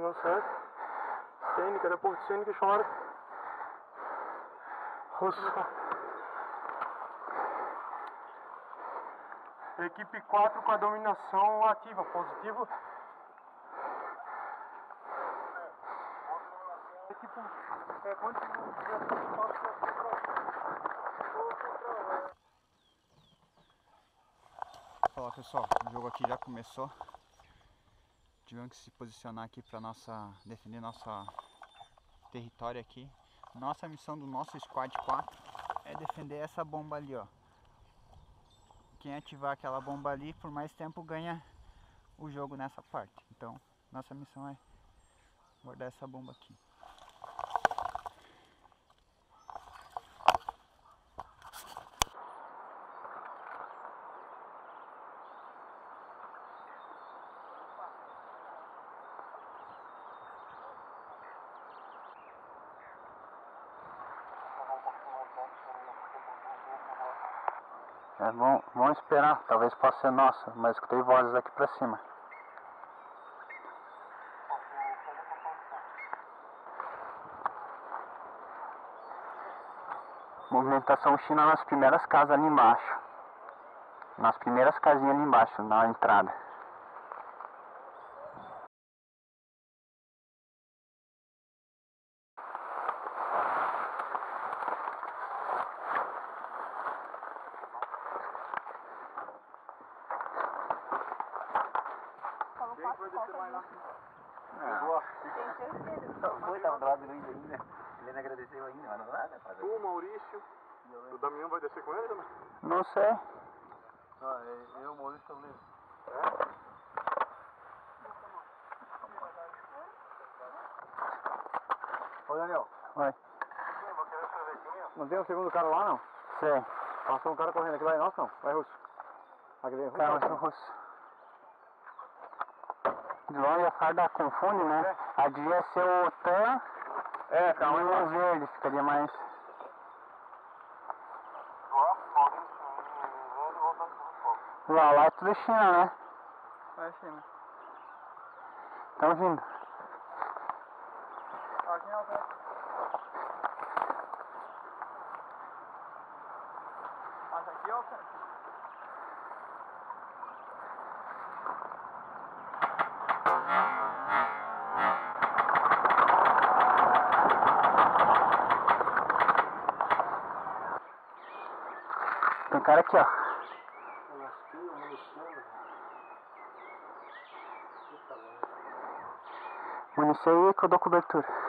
não certo. Cênica, da Porto Cênica, chora. Russo. Equipe 4 com a dominação ativa, positivo. Equipe Fala pessoal, o jogo aqui já começou. Tivemos que se posicionar aqui para defender nosso território aqui. Nossa missão do nosso squad 4 é defender essa bomba ali, ó. Quem ativar aquela bomba ali por mais tempo ganha o jogo nessa parte. Então nossa missão é guardar essa bomba aqui. Vamos esperar, talvez possa ser nossa, mas escutei vozes aqui pra cima. Movimentação China nas primeiras casas ali embaixo. Nas primeiras casinhas ali embaixo, na entrada. Foi, tava do lado do Luiz ainda. Ele não agradeceu ainda, mas não dá nada. Tu, Maurício, o Damião vai descer com ele também? Não sei. Eu e o Maurício estamos nele. Ô Daniel. Oi. Não tem um segundo cara lá não? Sei. Passou um cara correndo aqui lá e nossa não? Vai Russo. Aqui vem Carro russo. De longe a farda confunde, né? A devia ser o tan e o verde, ficaria mais. Lá é tudo China, né? É China. Estão vindo. Aqui não tem. Mas aqui ó, cara. Tem cara aqui, ó. Munição aí que eu dou cobertura.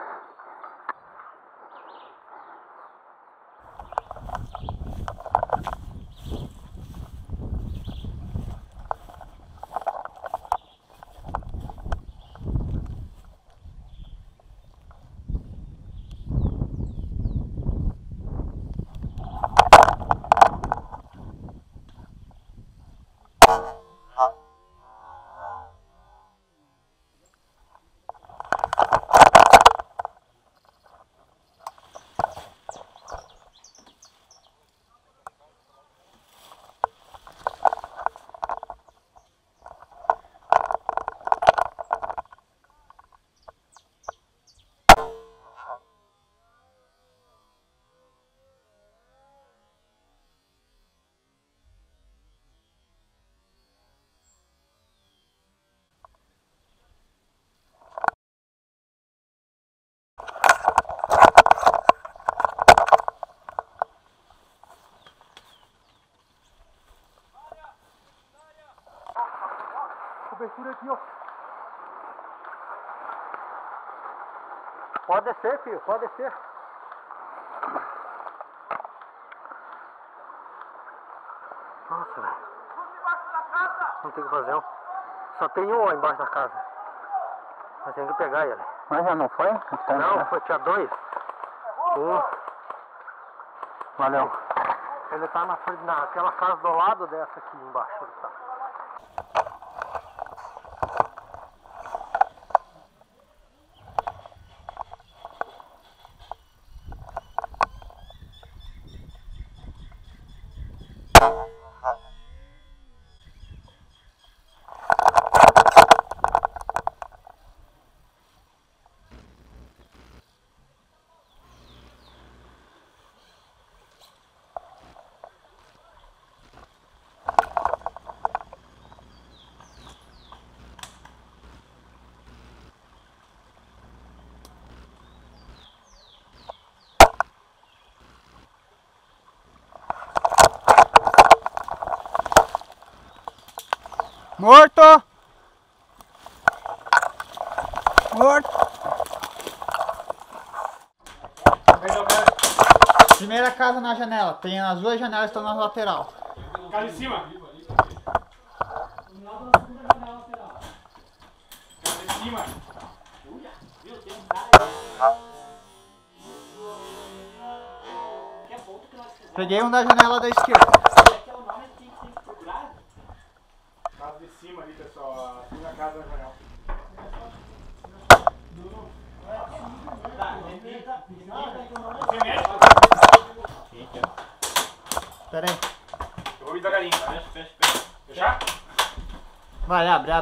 Cobertura aqui, ó. Pode descer, filho, pode descer. Nossa, velho. Não tem o que fazer, ó. Só tem um ó, embaixo da casa. Nós temos que pegar ele. Mas já não foi? Não, foi, tinha dois. Valeu. Ele tá na frente, naquela casa do lado dessa aqui embaixo. Ele tá. Morto! Morto! Primeira casa na janela. Tem as duas janelas que estão na lateral. Casa em cima. Casa em cima. Peguei um da janela da esquerda. Casa de cima ali, pessoal. A segunda casa na janela. Pera aí. Eu vou ir devagarinho. Fecha. Fechar? Vai, abre.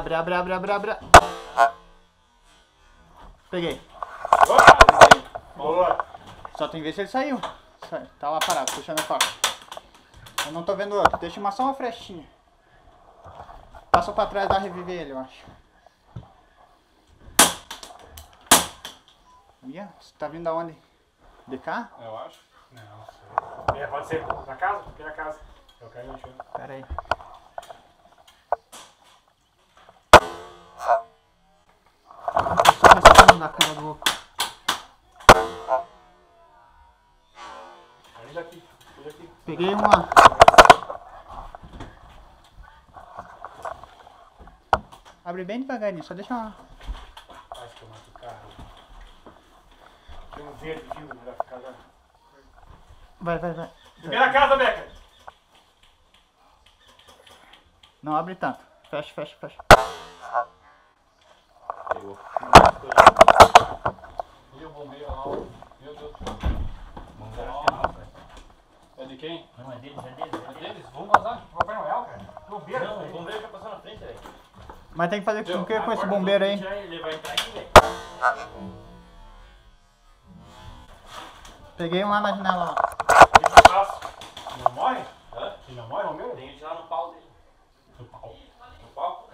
Peguei. Boa. Só tem que ver se ele saiu. Tá lá parado, puxando a faca. Eu não tô vendo outro. Deixa só uma frechinha. Passou pra trás, dá reviver ele, eu acho. Ia? Você tá vindo da onde? De cá? Eu acho. Não sei. Pode ser na casa? Porque na casa. Eu quero ir mexendo. Pera aí. Só respirando na cara do louco. Olha aqui. Peguei uma. Abre bem devagarinho, só deixa uma. Acho que eu mato o carro. Tem um verde vindo da casa. Vai. Primeira casa, Beca! Não abre tanto. Fecha. Pegou. E o bombeiro lá, meu Deus do céu. É de quem? Não, é deles. É deles? Vamos vazar. Papai Noel, cara. Bombeiro. Não, o bombeiro já passou na frente, velho. Mas tem que fazer com o que com esse bombeiro aí? Ele vai entrar aqui, velho. Peguei um lá na janela lá. O que faz? Não morre? Hã? E não morre, bombeiro? Tem que tirar no pau dele. No pau. No pau?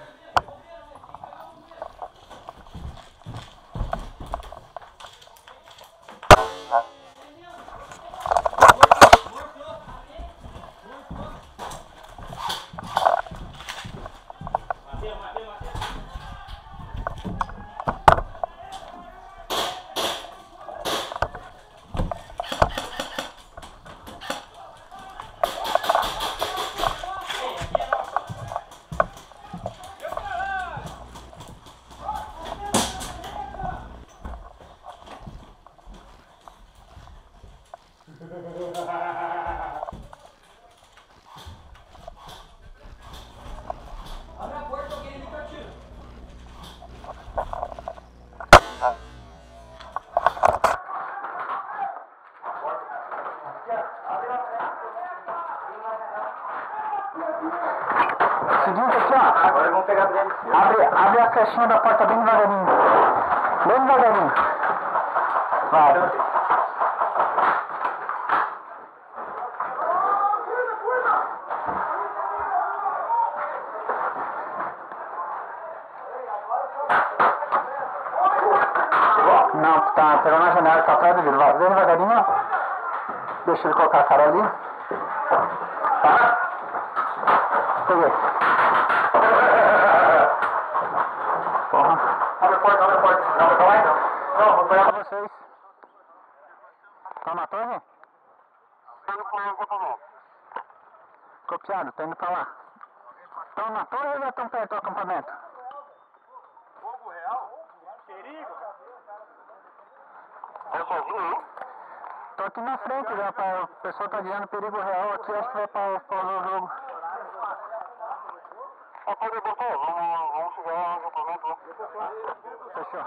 Abre a porta, alguém ali que eu tiro. Seguinte aqui, ó. Agora vamos pegar dele. Abre a flechinha da porta bem devagarinho. Bem devagarinho. Vai. Não, tá, pegou na janela, tá atrás do vidro. Vai, bem devagarinho, ó. Deixa ele colocar a cara ali. Tá? Peguei. Porra. Abre a porta. Não, vai lá então. Não, vou pegar pra vocês. Tá na torre? Copiado, tá indo pra lá. Estão na torre ou já estão perto do acampamento? Fogo real? Perigo? É sozinho, hein? Tô aqui na frente já, o pessoal tá dizendo perigo real aqui, acho que vai pausar o jogo. Pode botar, vamos chegar no acampamento lá. Fechou.